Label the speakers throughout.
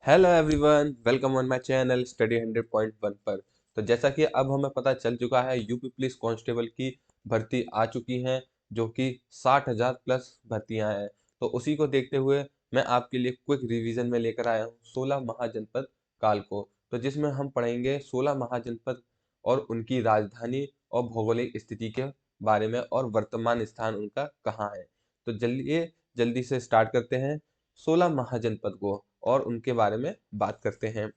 Speaker 1: Hello everyone, welcome on my channel study 100.1 पर। तो जैसा कि अब हमें पता चल चुका है, यूपी पुलिस कांस्टेबल की भर्ती आ चुकी हैं, जो कि 60,000 प्लस भर्तियां हैं। तो उसी को देखते हुए मैं आपके लिए क्विक रिवीजन में लेकर आया हूँ 16 महाजनपद काल को। तो जिसमें हम पढ़ेंगे 16 महाजनपद और उनकी राजधानी और भौगोलिक स्थिति के बारे में और वर्तमान स्थान उनका कहाँ है। तो जल्दी से स्टार्ट करते हैं 16 महाजनपद को और उनके बारे में बात करते हैं।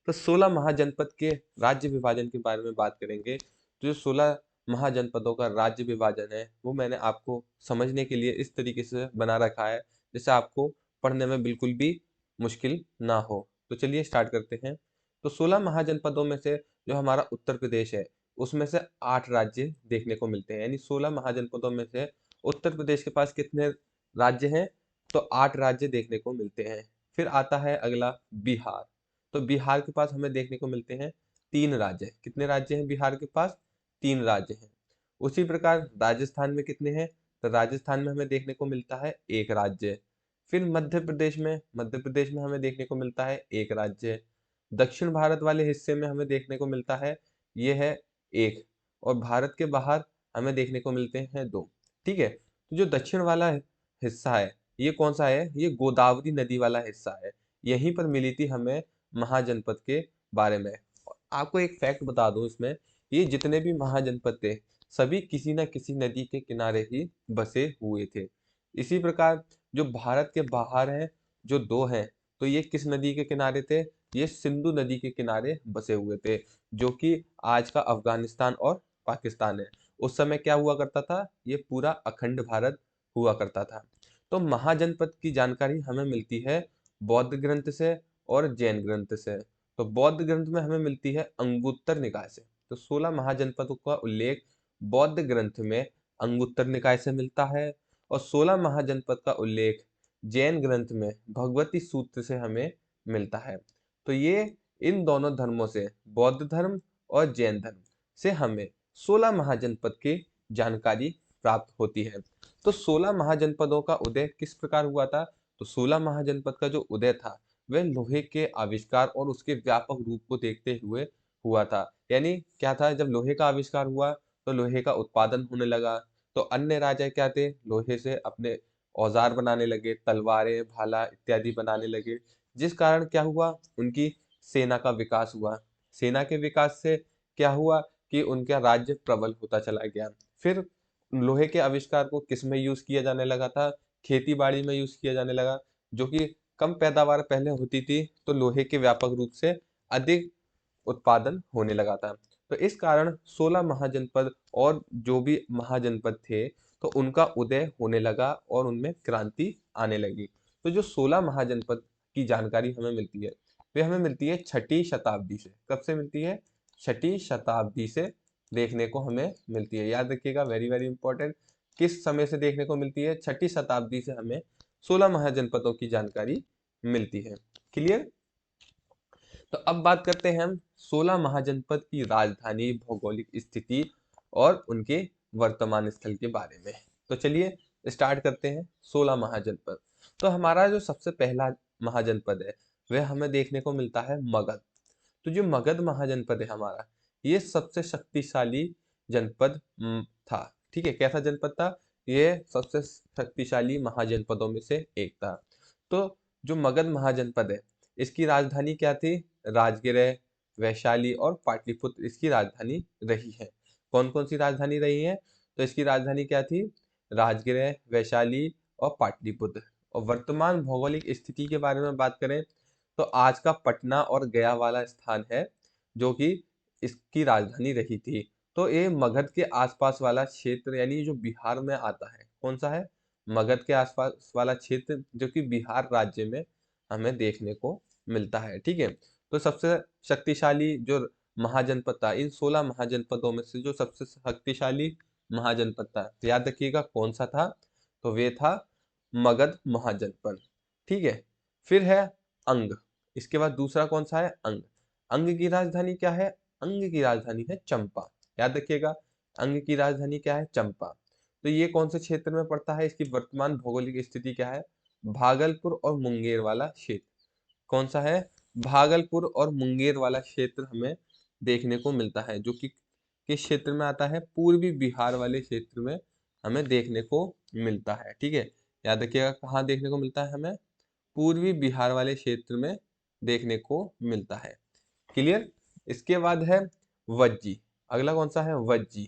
Speaker 1: तो 16 महाजनपद के राज्य विभाजन के बारे में बात करेंगे। तो जो 16 महाजनपदों का राज्य विभाजन है वो मैंने आपको समझने के लिए इस तरीके से बना रखा है जिससे आपको पढ़ने में बिल्कुल भी मुश्किल ना हो। तो चलिए स्टार्ट करते हैं। तो 16 महाजनपदों में से जो हमारा उत्तर प्रदेश है उसमें से 8 राज्य देखने को मिलते हैं। यानी 16 महाजनपदों में से उत्तर प्रदेश के पास कितने राज्य हैं? तो 8 राज्य देखने को मिलते हैं। फिर आता है अगला बिहार। तो बिहार के पास हमें देखने को मिलते हैं 3 राज्य। कितने राज्य हैं बिहार के पास? 3 राज्य हैं। उसी प्रकार राजस्थान में कितने हैं? तो राजस्थान में हमें देखने को मिलता है 1 राज्य। फिर मध्य प्रदेश में हमें देखने को मिलता है 1 राज्य। दक्षिण भारत वाले हिस्से में हमें देखने को मिलता है ये है 1। और भारत के बाहर हमें देखने को मिलते हैं 2। ठीक है। तो जो दक्षिण वाला हिस्सा है ये कौन सा है? ये गोदावरी नदी वाला हिस्सा है। यहीं पर मिली थी हमें महाजनपद के बारे में। आपको एक फैक्ट बता दूं इसमें, ये जितने भी महाजनपद थे सभी किसी न किसी नदी के किनारे ही बसे हुए थे। इसी प्रकार जो भारत के बाहर हैं जो 2 हैं, तो ये किस नदी के किनारे थे? ये सिंधु नदी के किनारे बसे हुए थे, जो कि आज का अफगानिस्तान और पाकिस्तान है। उस समय क्या हुआ करता था? ये पूरा अखंड भारत हुआ करता था। तो महाजनपद की जानकारी हमें मिलती है बौद्ध ग्रंथ से और जैन ग्रंथ से। तो बौद्ध ग्रंथ में हमें मिलती है अंगुत्तर निकाय से। तो 16 महाजनपदों का उल्लेख बौद्ध ग्रंथ में अंगुत्तर निकाय से मिलता है और 16 महाजनपद का उल्लेख जैन ग्रंथ में भगवती सूत्र से हमें मिलता है। तो ये इन दोनों धर्मों से, बौद्ध धर्म और जैन धर्म से हमें 16 महाजनपद की जानकारी प्राप्त होती है। तो 16 महाजनपदों का उदय किस प्रकार हुआ था? तो 16 महाजनपद का जो उदय था वह लोहे के आविष्कार और उसके व्यापक रूप को देखते हुए हुआ था। यानी क्या था? जब लोहे का आविष्कार हुआ तो लोहे का उत्पादन होने लगा। तो अन्य राजा क्या थे? लोहे से अपने औजार बनाने लगे, तलवारें, भाला इत्यादि बनाने लगे। जिस कारण क्या हुआ? उनकी सेना का विकास हुआ। सेना के विकास से क्या हुआ कि उनका राज्य प्रबल होता चला गया। फिर लोहे के आविष्कार को किस में यूज किया जाने लगा था? खेती बाड़ी में यूज किया जाने लगा, जो कि कम पैदावार पहले होती थी तो लोहे के व्यापक रूप से अधिक उत्पादन होने लगा था। तो इस कारण 16 महाजनपद और जो भी महाजनपद थे तो उनका उदय होने लगा और उनमें क्रांति आने लगी। तो जो 16 महाजनपद की जानकारी हमें मिलती है वे हमें मिलती है 6ठी शताब्दी से। कब से मिलती है? 6ठी शताब्दी से देखने को हमें मिलती है। याद रखिएगा, वेरी वेरी इंपॉर्टेंट। किस समय से देखने को मिलती है? 6ठी शताब्दी से हमें 16 महाजनपदों की जानकारी मिलती है। क्लियर? तो अब बात करते हैं हम 16 महाजनपद की राजधानी, भौगोलिक स्थिति और उनके वर्तमान स्थल के बारे में। तो चलिए स्टार्ट करते हैं 16 महाजनपद। तो हमारा जो सबसे पहला महाजनपद है वह हमें देखने को मिलता है मगध। तो जो मगध महाजनपद है हमारा, ये सबसे शक्तिशाली जनपद था। ठीक है, कैसा जनपद था? ये सबसे शक्तिशाली महाजनपदों में से एक था। तो जो मगध महाजनपद है इसकी राजधानी क्या थी? राजगृह, वैशाली और पाटलिपुत्र इसकी राजधानी रही है। कौन कौन सी राजधानी रही है? तो इसकी राजधानी क्या थी? राजगृह, वैशाली और पाटलिपुत्र। और वर्तमान भौगोलिक स्थिति के बारे में बात करें तो आज का पटना और गया वाला स्थान है जो कि इसकी राजधानी रही थी। तो ये मगध के आसपास वाला क्षेत्र, यानी जो बिहार में आता है, कौन सा है? मगध के आसपास वाला क्षेत्र जो कि बिहार राज्य में हमें देखने को मिलता है। ठीक है। तो सबसे शक्तिशाली जो महाजनपद था, इन 16 महाजनपदों में से जो सबसे शक्तिशाली महाजनपद था, तो याद रखिएगा कौन सा था? तो वे था मगध महाजनपद। ठीक है। फिर है अंग। इसके बाद दूसरा कौन सा है? अंग। अंग की राजधानी क्या है? अंग की राजधानी है चंपा। याद रखिएगा, अंग की राजधानी क्या है? चंपा। तो ये कौन से क्षेत्र में पड़ता है? इसकी वर्तमान भौगोलिक स्थिति क्या है? भागलपुर और मुंगेर वाला क्षेत्र। कौन सा है, भागलपुर और मुंगेर वाला क्षेत्र हमें देखने को मिलता है, जो कि किस क्षेत्र में आता है, पूर्वी बिहार वाले क्षेत्र में हमें देखने को मिलता है। ठीक है, याद रखिएगा कहाँ देखने को मिलता है, हमें पूर्वी बिहार वाले क्षेत्र में देखने को मिलता है। क्लियर। इसके बाद है वज्जी। अगला कौन सा है, वज्जी।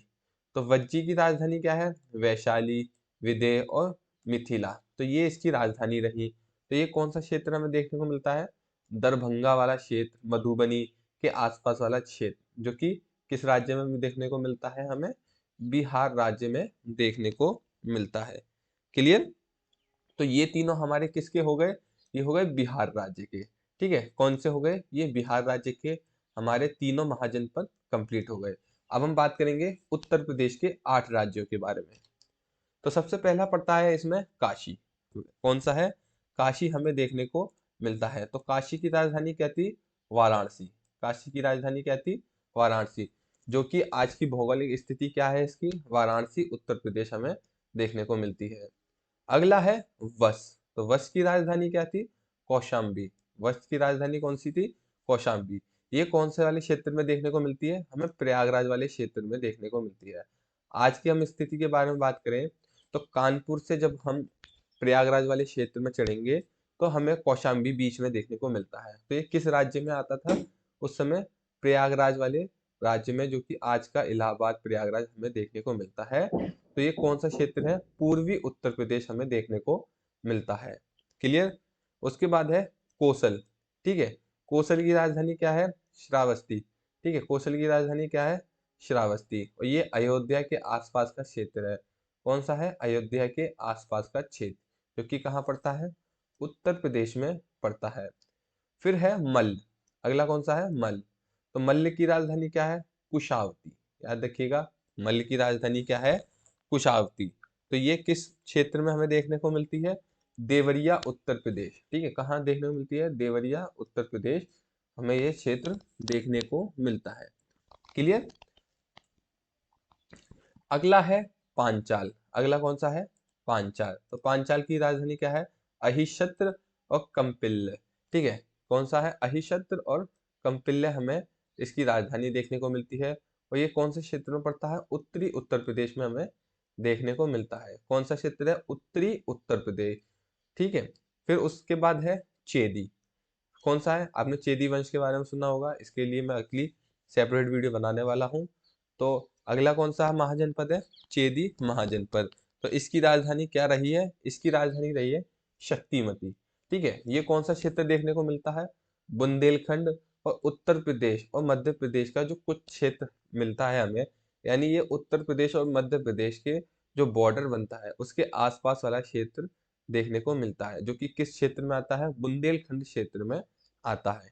Speaker 1: तो वज्जी की राजधानी क्या है, वैशाली, विदेह और मिथिला। तो ये इसकी राजधानी रही। तो ये कौन सा क्षेत्र हमें देखने को मिलता है, दरभंगा वाला क्षेत्र, मधुबनी के आसपास वाला क्षेत्र, जो कि किस राज्य में देखने को मिलता है, हमें बिहार राज्य में देखने को मिलता है। क्लियर। तो ये तीनों हमारे किसके हो गए, ये हो गए बिहार राज्य के। ठीक है, कौन से हो गए, ये बिहार राज्य के हमारे तीनों महाजनपद कंप्लीट हो गए। अब हम बात करेंगे उत्तर प्रदेश के 8 राज्यों के बारे में। तो सबसे पहला पड़ता है इसमें काशी। कौन सा है, काशी हमें देखने को मिलता है। तो काशी की राजधानी क्या थी, वाराणसी। काशी की राजधानी क्या थी, वाराणसी। जो कि आज की भौगोलिक स्थिति क्या है इसकी, वाराणसी उत्तर प्रदेश हमें देखने को मिलती है। अगला है वश। तो वश की राजधानी क्या थी, कौशाम्बी। वश की राजधानी कौन सी थी, कौशाम्बी। ये कौन से वाले क्षेत्र में देखने को मिलती है, हमें प्रयागराज वाले क्षेत्र में देखने को मिलती है। आज की हम स्थिति के बारे में बात करें तो कानपुर से जब हम प्रयागराज वाले क्षेत्र में चढ़ेंगे तो हमें कौशाम्बी बीच में देखने को मिलता है। तो ये किस राज्य में आता था उस समय, प्रयागराज वाले राज्य में, जो कि आज का इलाहाबाद प्रयागराज हमें देखने को मिलता है। तो ये कौन सा क्षेत्र है, पूर्वी उत्तर प्रदेश हमें देखने को मिलता है। क्लियर। उसके बाद है कोसल। ठीक है, कोसल की राजधानी क्या है, श्रावस्ती। ठीक है, कोसल की राजधानी क्या है, श्रावस्ती। और ये अयोध्या के आसपास का क्षेत्र है। कौन सा है, अयोध्या के आसपास का क्षेत्र, जो कि कहाँ पड़ता है, उत्तर प्रदेश में पड़ता है। फिर है मल्ल। अगला कौन सा है, मल्ल। तो मल्ल की राजधानी क्या है, कुशावती। याद रखिएगा, मल्ल की राजधानी क्या है, कुशावती। तो ये किस क्षेत्र में हमें देखने को मिलती है, देवरिया उत्तर प्रदेश। ठीक है, कहाँ देखने को मिलती है, देवरिया उत्तर प्रदेश हमें ये क्षेत्र देखने को मिलता है। क्लियर। अगला है पांचाल। अगला कौन सा है, पांचाल। तो पांचाल की राजधानी क्या है, अहिशत्र और कंपिल्य। ठीक है, कौन सा है, अहिशत्र और कंपिल्य हमें इसकी राजधानी देखने को मिलती है। और ये कौन से क्षेत्र में पड़ता है, उत्तरी उत्तर प्रदेश में हमें देखने को मिलता है। कौन सा क्षेत्र है, उत्तरी उत्तर प्रदेश। ठीक है। फिर उसके बाद है चेदी। कौन सा है, आपने चेदी वंश के बारे में सुना होगा, इसके लिए मैं अगली सेपरेट वीडियो बनाने वाला हूँ। तो अगला कौन सा महाजनपद है, चेदी महाजनपद। तो इसकी राजधानी क्या रही है, इसकी राजधानी रही है शक्तिमती। ठीक है, ये कौन सा क्षेत्र देखने को मिलता है, बुंदेलखंड और उत्तर प्रदेश और मध्य प्रदेश का जो कुछ क्षेत्र मिलता है हमें, यानी ये उत्तर प्रदेश और मध्य प्रदेश के जो बॉर्डर बनता है उसके आसपास वाला क्षेत्र देखने को मिलता है, जो कि किस क्षेत्र में आता है, बुंदेलखंड क्षेत्र में आता है।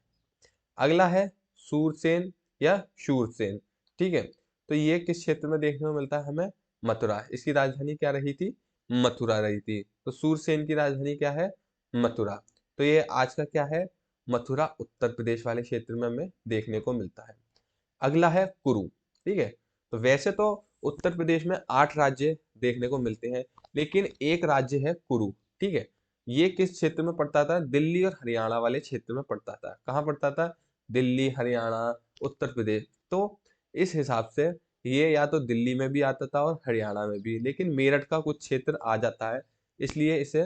Speaker 1: अगला है सूरसेन या शूरसेन। ठीक है, तो ये किस क्षेत्र में देखने को मिलता है हमें, मथुरा। इसकी राजधानी क्या रही थी, मथुरा रही थी। तो सूरसेन की राजधानी क्या है, मथुरा। तो ये आज का क्या है, मथुरा उत्तर प्रदेश वाले क्षेत्र में हमें देखने को मिलता है। अगला है कुरु। ठीक है, तो वैसे तो उत्तर प्रदेश में 8 राज्य देखने को मिलते हैं, लेकिन एक राज्य है कुरु। ठीक है, ये किस क्षेत्र में पड़ता था, दिल्ली और हरियाणा वाले क्षेत्र में पड़ता था। कहाँ पड़ता था, दिल्ली, हरियाणा, उत्तर प्रदेश। तो इस हिसाब से ये या तो दिल्ली में भी आता था और हरियाणा में भी, लेकिन मेरठ का कुछ क्षेत्र आ जाता है, इसलिए इसे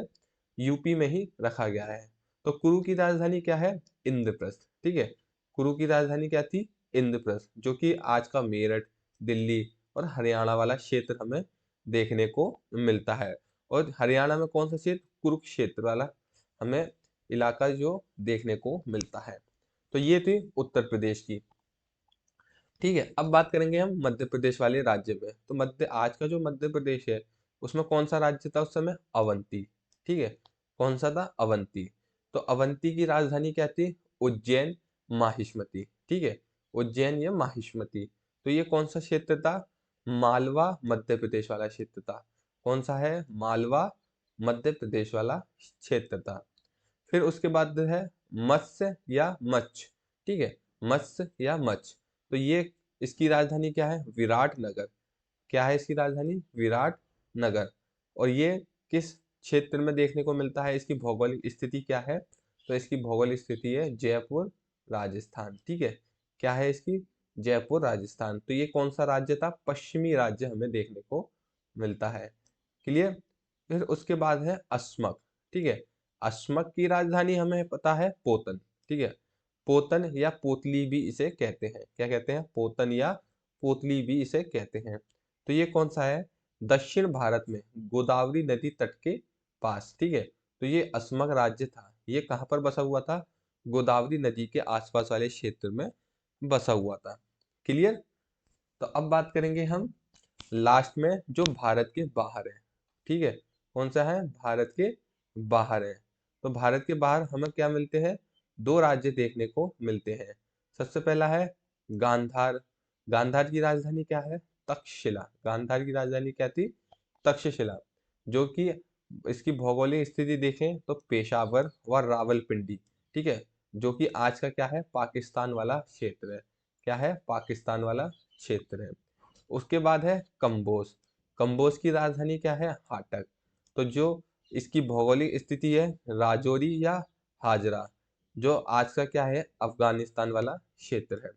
Speaker 1: यूपी में ही रखा गया है। तो कुरु की राजधानी क्या है, इंद्रप्रस्थ। ठीक है, कुरु की राजधानी क्या थी, इंद्रप्रस्थ, जो कि आज का मेरठ, दिल्ली और हरियाणा वाला क्षेत्र हमें देखने को मिलता है। और हरियाणा में कौन सा क्षेत्र, कुरुक्षेत्र वाला हमें इलाका जो देखने को मिलता है। तो ये थी उत्तर प्रदेश की। ठीक है, अब बात करेंगे हम मध्य प्रदेश वाले राज्य में। तो मध्य, आज का जो मध्य प्रदेश है उसमें कौन सा राज्य था उस समय, अवंती। ठीक है, कौन सा था, अवंती। तो अवंती की राजधानी क्या थी, उज्जैन, माहिष्मती। ठीक है, उज्जैन या माहिष्मती। तो ये कौन सा क्षेत्र था, मालवा मध्य प्रदेश वाला क्षेत्र था। कौन सा है, मालवा मध्य प्रदेश वाला क्षेत्र था। फिर उसके बाद है मत्स्य या मच्छ। ठीक है, मत्स्य या मच्छ। तो ये, इसकी राजधानी क्या है, विराट नगर। क्या है इसकी राजधानी, विराट नगर। और ये किस क्षेत्र में देखने को मिलता है, इसकी भौगोलिक स्थिति क्या है, तो इसकी भौगोलिक स्थिति है जयपुर राजस्थान। ठीक है, क्या है इसकी? जयपुर राजस्थान। तो ये कौन सा राज्य था? पश्चिमी राज्य हमें देखने को मिलता है। क्लियर। फिर उसके बाद है अस्मक। ठीक है, अस्मक की राजधानी हमें पता है पोतन। ठीक है, पोतन या पोतली भी इसे कहते हैं। क्या कहते हैं? पोतन या पोतली भी इसे कहते हैं। तो ये कौन सा है? दक्षिण भारत में गोदावरी नदी तट के पास। ठीक है, तो ये अस्मक राज्य था, ये कहाँ पर बसा हुआ था? गोदावरी नदी के आसपास वाले क्षेत्र में बसा हुआ था। क्लियर। तो अब बात करेंगे हम लास्ट में जो भारत के बाहर है। ठीक है, कौन सा है? भारत के बाहर है। तो भारत के बाहर हमें क्या मिलते हैं? दो राज्य देखने को मिलते हैं। सबसे पहला है गांधार। गांधार की राजधानी क्या है? तक्षशिला। गांधार की राजधानी क्या थी? तक्षशिला। जो कि इसकी भौगोलिक स्थिति देखें तो पेशावर व रावलपिंडी। ठीक है, जो कि आज का क्या है? पाकिस्तान वाला क्षेत्र है। क्या है? पाकिस्तान वाला क्षेत्र है। उसके बाद है कंबोज। कंबोज की राजधानी क्या है? हाटक। तो जो इसकी भौगोलिक स्थिति है राजौरी या हाजरा, जो आज का क्या है? अफगानिस्तान वाला क्षेत्र है।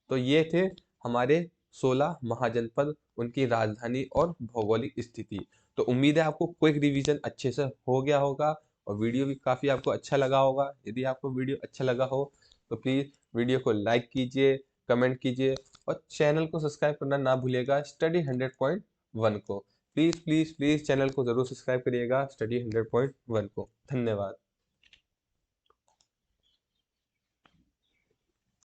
Speaker 1: तो ये थे हमारे 16 महाजनपद, उनकी राजधानी और भौगोलिक स्थिति। तो उम्मीद है आपको क्विक रिवीजन अच्छे से हो गया होगा और वीडियो भी काफ़ी आपको अच्छा लगा होगा। यदि आपको वीडियो अच्छा लगा हो तो प्लीज़ वीडियो को लाइक कीजिए, कमेंट कीजिए और चैनल को सब्सक्राइब करना ना भूलिएगा स्टडी 100.1 को। प्लीज़ प्लीज़ प्लीज़ चैनल को ज़रूर सब्सक्राइब करिएगा स्टडी 100.1 को। धन्यवाद।